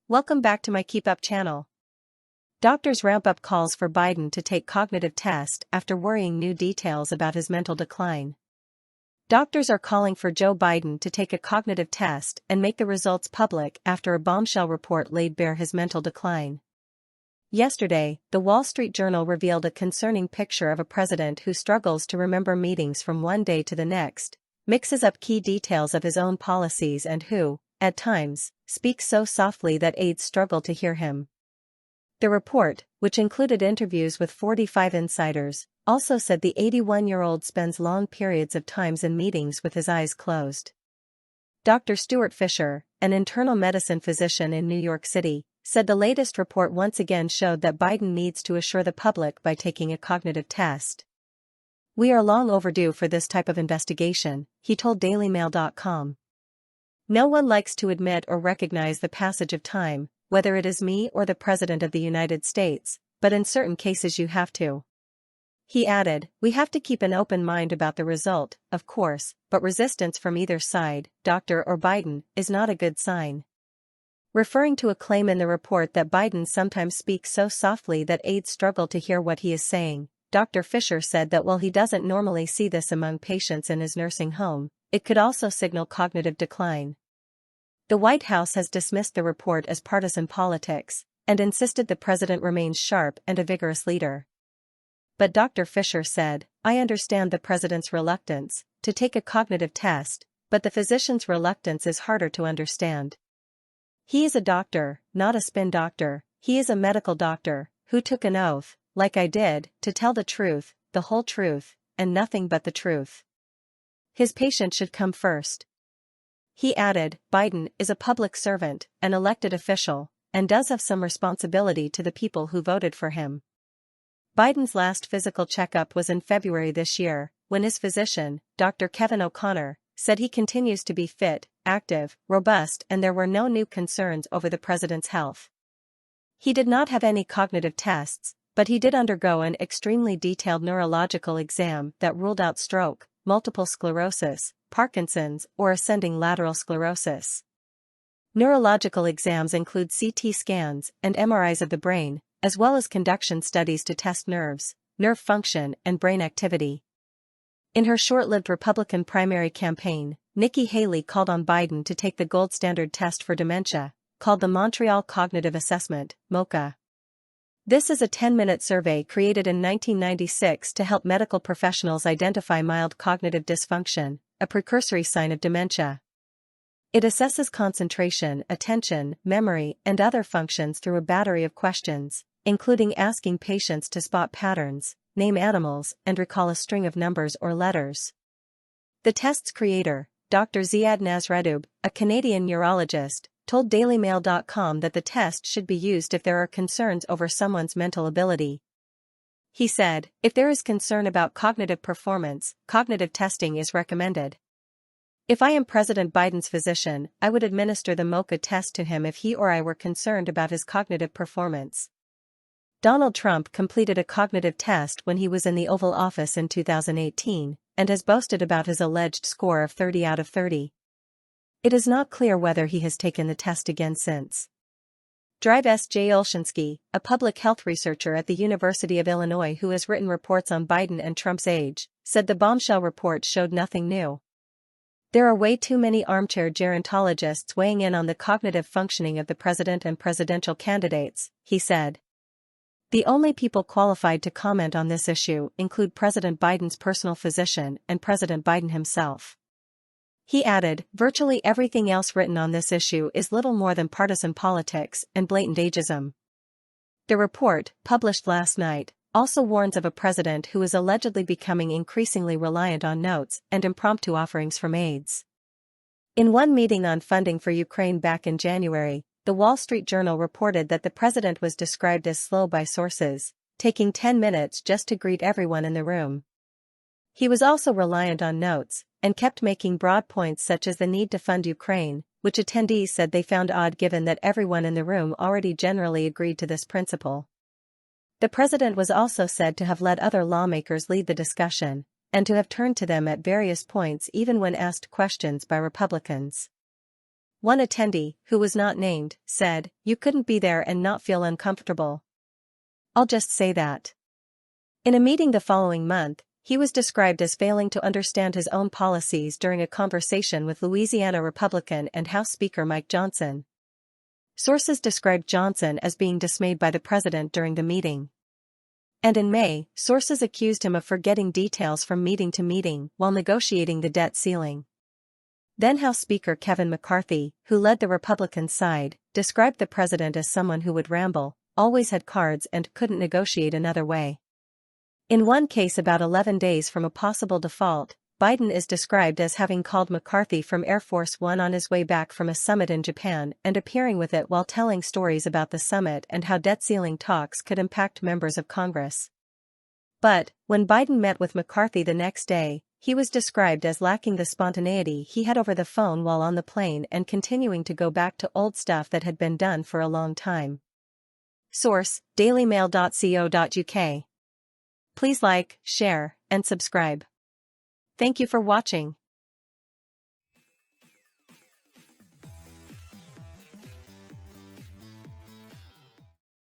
Welcome back to my KEEPUP channel. Doctors ramp up calls for Biden to take cognitive test after worrying new details about his mental decline. Doctors are calling for Joe Biden to take a cognitive test and make the results public after a bombshell report laid bare his mental decline. Yesterday, the Wall Street Journal revealed a concerning picture of a president who struggles to remember meetings from one day to the next, mixes up key details of his own policies and who, at times, speaks so softly that aides struggle to hear him. The report, which included interviews with 45 insiders, also said the 81-year-old spends long periods of times in meetings with his eyes closed. Dr. Stuart Fisher, an internal medicine physician in New York City, said the latest report once again showed that Biden needs to assure the public by taking a cognitive test. "We are long overdue for this type of investigation," he told DailyMail.com. "No one likes to admit or recognize the passage of time, whether it is me or the President of the United States, but in certain cases you have to." He added, "We have to keep an open mind about the result, of course, but resistance from either side, Dr. or Biden, is not a good sign." Referring to a claim in the report that Biden sometimes speaks so softly that aides struggle to hear what he is saying, Dr. Fisher said that while he doesn't normally see this among patients in his nursing home, it could also signal cognitive decline. The White House has dismissed the report as partisan politics, and insisted the president remains sharp and a vigorous leader. But Dr. Fisher said, "I understand the president's reluctance to take a cognitive test, but the physician's reluctance is harder to understand. He is a doctor, not a spin doctor. He is a medical doctor, who took an oath, like I did, to tell the truth, the whole truth, and nothing but the truth. His patient should come first." He added, "Biden is a public servant, an elected official, and does have some responsibility to the people who voted for him." Biden's last physical checkup was in February this year, when his physician, Dr. Kevin O'Connor, said he continues to be fit, active, robust, and there were no new concerns over the president's health. He did not have any cognitive tests, but he did undergo an extremely detailed neurological exam that ruled out stroke, multiple sclerosis, Parkinson's, or ascending lateral sclerosis. Neurological exams include CT scans and MRIs of the brain, as well as conduction studies to test nerves, nerve function, and brain activity. In her short-lived Republican primary campaign, Nikki Haley called on Biden to take the gold standard test for dementia, called the Montreal Cognitive Assessment, MoCA. This is a 10-minute survey created in 1996 to help medical professionals identify mild cognitive dysfunction, a precursory sign of dementia. It assesses concentration, attention, memory, and other functions through a battery of questions, including asking patients to spot patterns, name animals, and recall a string of numbers or letters. The test's creator, Dr. Ziad Nasreddub, a Canadian neurologist, told DailyMail.com that the test should be used if there are concerns over someone's mental ability. He said, "If there is concern about cognitive performance, cognitive testing is recommended. If I am President Biden's physician, I would administer the MoCA test to him if he or I were concerned about his cognitive performance." Donald Trump completed a cognitive test when he was in the Oval Office in 2018, and has boasted about his alleged score of 30 out of 30. It is not clear whether he has taken the test again since. Drive S.J. Olshansky, a public health researcher at the University of Illinois who has written reports on Biden and Trump's age, said the bombshell report showed nothing new. "There are way too many armchair gerontologists weighing in on the cognitive functioning of the president and presidential candidates," he said. "The only people qualified to comment on this issue include President Biden's personal physician and President Biden himself." He added, "Virtually everything else written on this issue is little more than partisan politics and blatant ageism." The report, published last night, also warns of a president who is allegedly becoming increasingly reliant on notes and impromptu offerings from aides. In one meeting on funding for Ukraine back in January, the Wall Street Journal reported that the president was described as slow by sources, taking 10 minutes just to greet everyone in the room. He was also reliant on notes, and kept making broad points such as the need to fund Ukraine, which attendees said they found odd given that everyone in the room already generally agreed to this principle. The president was also said to have let other lawmakers lead the discussion, and to have turned to them at various points even when asked questions by Republicans. One attendee, who was not named, said, "You couldn't be there and not feel uncomfortable. I'll just say that." In a meeting the following month, he was described as failing to understand his own policies during a conversation with Louisiana Republican and House Speaker Mike Johnson. Sources described Johnson as being dismayed by the president during the meeting. And in May, sources accused him of forgetting details from meeting to meeting while negotiating the debt ceiling. Then House Speaker Kevin McCarthy, who led the Republican side, described the president as someone who would ramble, always had cards and couldn't negotiate another way. In one case about 11 days from a possible default, Biden is described as having called McCarthy from Air Force One on his way back from a summit in Japan and appearing with it while telling stories about the summit and how debt ceiling talks could impact members of Congress. But, when Biden met with McCarthy the next day, he was described as lacking the spontaneity he had over the phone while on the plane and continuing to go back to old stuff that had been done for a long time. Source: dailymail.co.uk. Please like, share, and subscribe. Thank you for watching.